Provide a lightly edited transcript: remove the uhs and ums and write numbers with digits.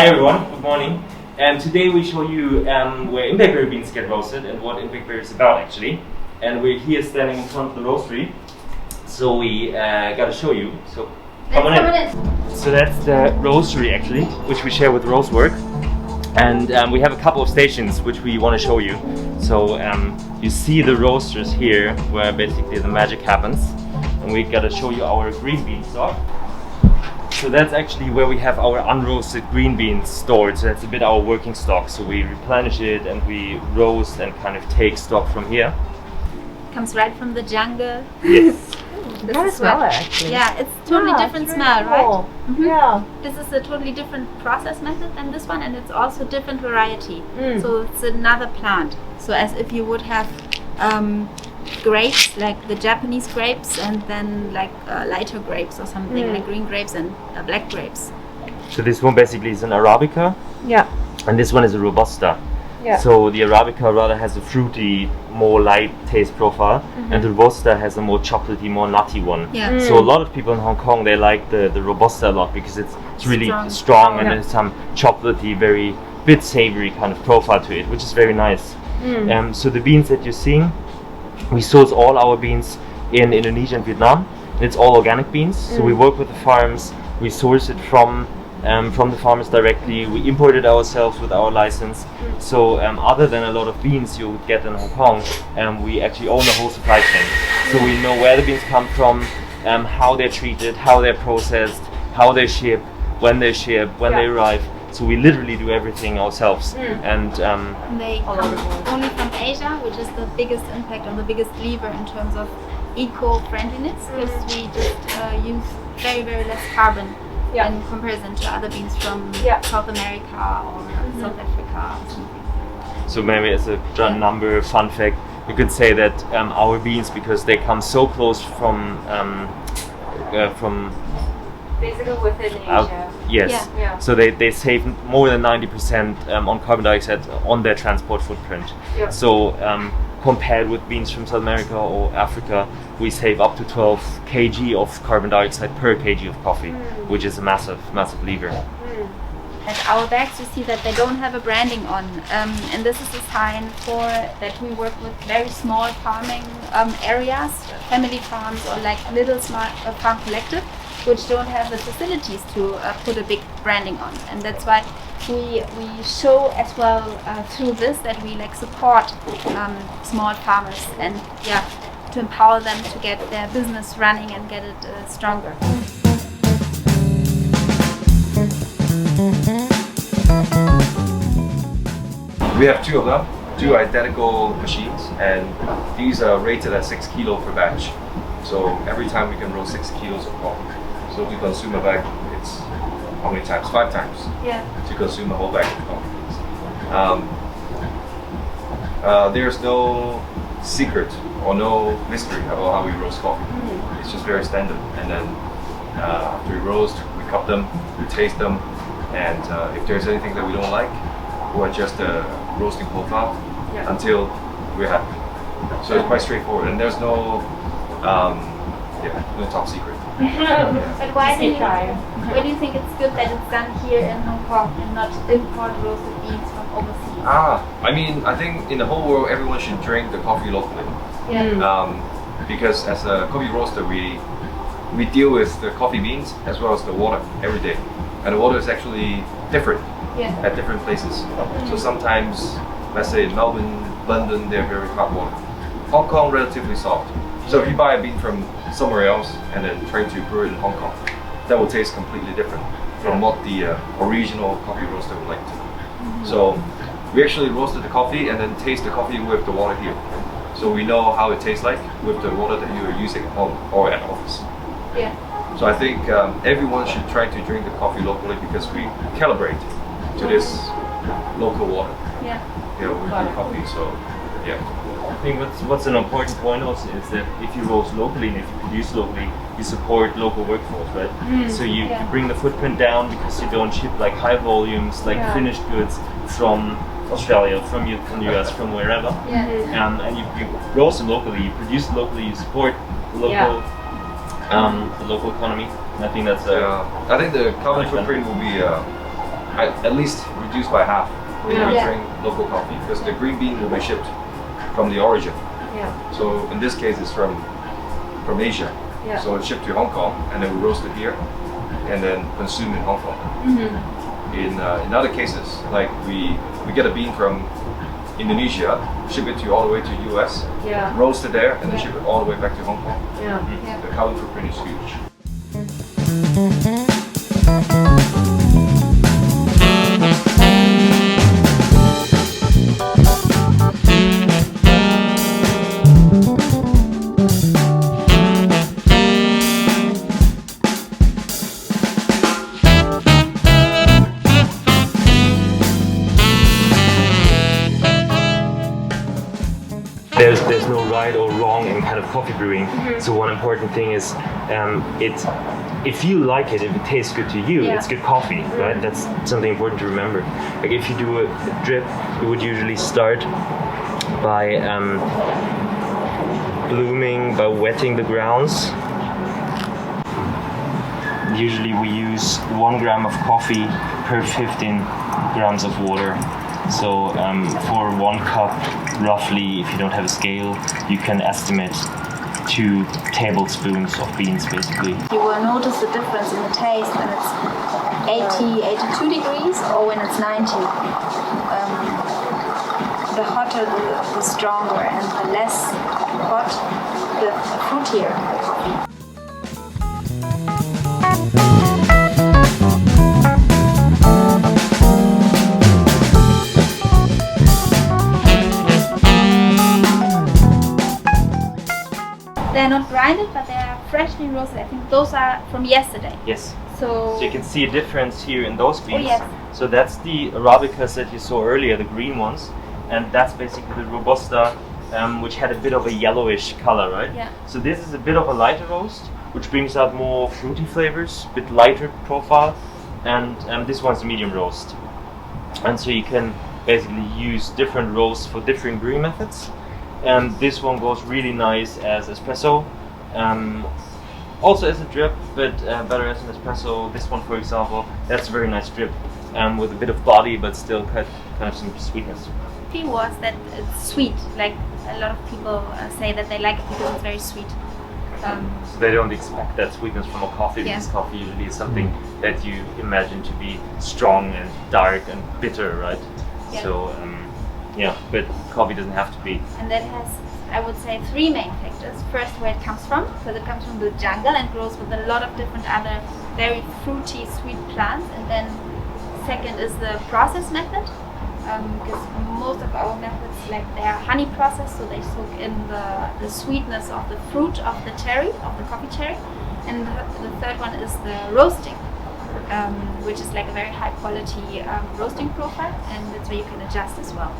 Hi everyone, good morning. Today we show you where impact berry beans get roasted and what impact berry is about actually. And we're here standing in front of the roastery, so we gotta show you. So come on in. So that's the roastery actually, which we share with Rosework. And we have a couple of stations which we want to show you. So you see the roasters here where basically the magic happens. And we gotta show you our green bean stock. So that's actually where we have our unroasted green beans stored. So that's a bit our working stock. So we replenish it and we roast and kind of take stock from here. Comes right from the jungle. Yes. This I is smell what- it actually. Yeah, it's totally different it's smell, really cool. right? Mhm. Yeah. This is a totally different process method than this one, and it's also different variety. Mm. So it's another plant. So as if you would have grapes, like the Japanese grapes, and then like lighter grapes or something, like green grapes and black grapes. So this one basically is an Arabica Yeah. and this one is a Robusta. Yeah. So the Arabica rather has a fruity, more light taste profile, and the Robusta has a more chocolatey, more nutty one. Yeah. So a lot of people in Hong Kong, they like the Robusta a lot because it's really strong and Yeah. there's some chocolatey, very bit savory kind of profile to it, which is very nice. So the beans that you're seeing, we source all our beans in Indonesia and Vietnam. It's all organic beans. So we work with the farms, we source it from the farmers directly. We import it ourselves with our license. So other than a lot of beans you would get in Hong Kong, we actually own the whole supply chain. So we know where the beans come from, how they're treated, how they're processed, how they're shipped, when they're shipped, when they arrive. So we literally do everything ourselves. And They come only from Asia, which is the biggest impact or the biggest lever in terms of eco-friendliness, because we just use very, very less carbon in comparison to other beans from South America or South Africa or something. so maybe as a fun fact, you could say that our beans, because they come so close from Basically within out, Asia. yes, Yeah. so they save more than 90% on carbon dioxide on their transport footprint. Yeah. So compared with beans from South America or Africa, we save up to 12 kg of carbon dioxide per kg of coffee, which is a massive lever. At our bags, you see that they don't have a branding on, and this is a sign for that we work with very small farming areas, family farms or like little small farm collective, which don't have the facilities to put a big branding on, and that's why we show as well through this that we like support small farmers and to empower them to get their business running and get it stronger. We have two of them, two identical machines, and these are rated at 6 kilo per batch. So every time we can roast 6 kilos of coffee. So to consume a bag, it's how many times? 5 times to consume a whole bag of coffee. There's no secret or no mystery about how we roast coffee. It's just very standard. And then after we roast, we cup them, we taste them, and if there's anything that we don't like, we'll adjust the roasting profile until we're happy. So it's quite straightforward, and there's no no top secret. But why do you think it's good that it's done here in Hong Kong and not import roasted beans from overseas? I mean, I think in the whole world, everyone should drink the coffee locally. Because as a coffee roaster, we deal with the coffee beans as well as the water every day, and the water is actually different at different places. So sometimes, let's say in Melbourne, London, they're very hot water. Hong Kong, relatively soft. So if you buy a bean from somewhere else and then try to brew it in Hong Kong, that will taste completely different from what the original coffee roaster would like to. So we actually roasted the coffee and then taste the coffee with the water here. So we know how it tastes like with the water that you are using at home or at office. So I think everyone should try to drink the coffee locally because we calibrate to this local water. With the coffee. So I think what's an important point also is that if you roast locally and if you produce locally, you support local workforce, right? So you bring the footprint down because you don't ship like high volumes, like finished goods from Australia, from the US, from wherever. And you roast them locally, you produce it locally, you support the local economy. And I think that's I think the carbon footprint will be at least reduced by half when you Yeah. drink local coffee, because the green bean will be shipped from the origin. Yeah. So in this case, it's from Asia. Yeah. So it's shipped to Hong Kong, and then we roast it here, and then consumed in Hong Kong. In other cases, like we get a bean from Indonesia, ship it to all the way to US, Yeah. roast it there, and then ship it all the way back to Hong Kong. Yeah. Yeah. The carbon footprint is huge. There's no right or wrong in kind of coffee brewing. So one important thing is if you like it, if it tastes good to you, Yeah. it's good coffee, right? That's something important to remember. Like if you do a drip, we would usually start by blooming, by wetting the grounds. Usually we use 1 gram of coffee per 15 grams of water. So for 1 cup, roughly, if you don't have a scale, you can estimate 2 tablespoons of beans, basically. You will notice the difference in the taste when it's 80, 82 degrees or when it's 90. The hotter, the stronger, and the less hot, the fruitier the coffee. They're not grinded, but they are freshly roasted. I think those are from yesterday. Yes. So So you can see a difference here in those beans. yes. So that's the Arabicas that you saw earlier, the green ones, and that's basically the Robusta, which had a bit of a yellowish color, right? Yeah. So this is a bit of a lighter roast, which brings out more fruity flavors, a bit lighter profile, and this one's a medium roast. And so you can basically use different roasts for different brewing methods. And this one goes really nice as espresso, also as a drip, but better as an espresso. This one, for example, that's a very nice drip with a bit of body, but still kind of some sweetness. Key was that it's sweet. Like a lot of people say that they like it because it's very sweet. So they don't expect that sweetness from a coffee, because Yeah. coffee usually is something that you imagine to be strong and dark and bitter, right? Yeah. So yeah, but coffee doesn't have to be. And that has, I would say, 3 main factors. First, where it comes from, because it comes from the jungle and grows with a lot of different other very fruity, sweet plants. And then second is the process method, because most of our methods, like they are honey processed, so they soak in the sweetness of the fruit of the cherry, of the coffee cherry. And the third one is the roasting, which is like a very high quality roasting profile, and that's where you can adjust as well.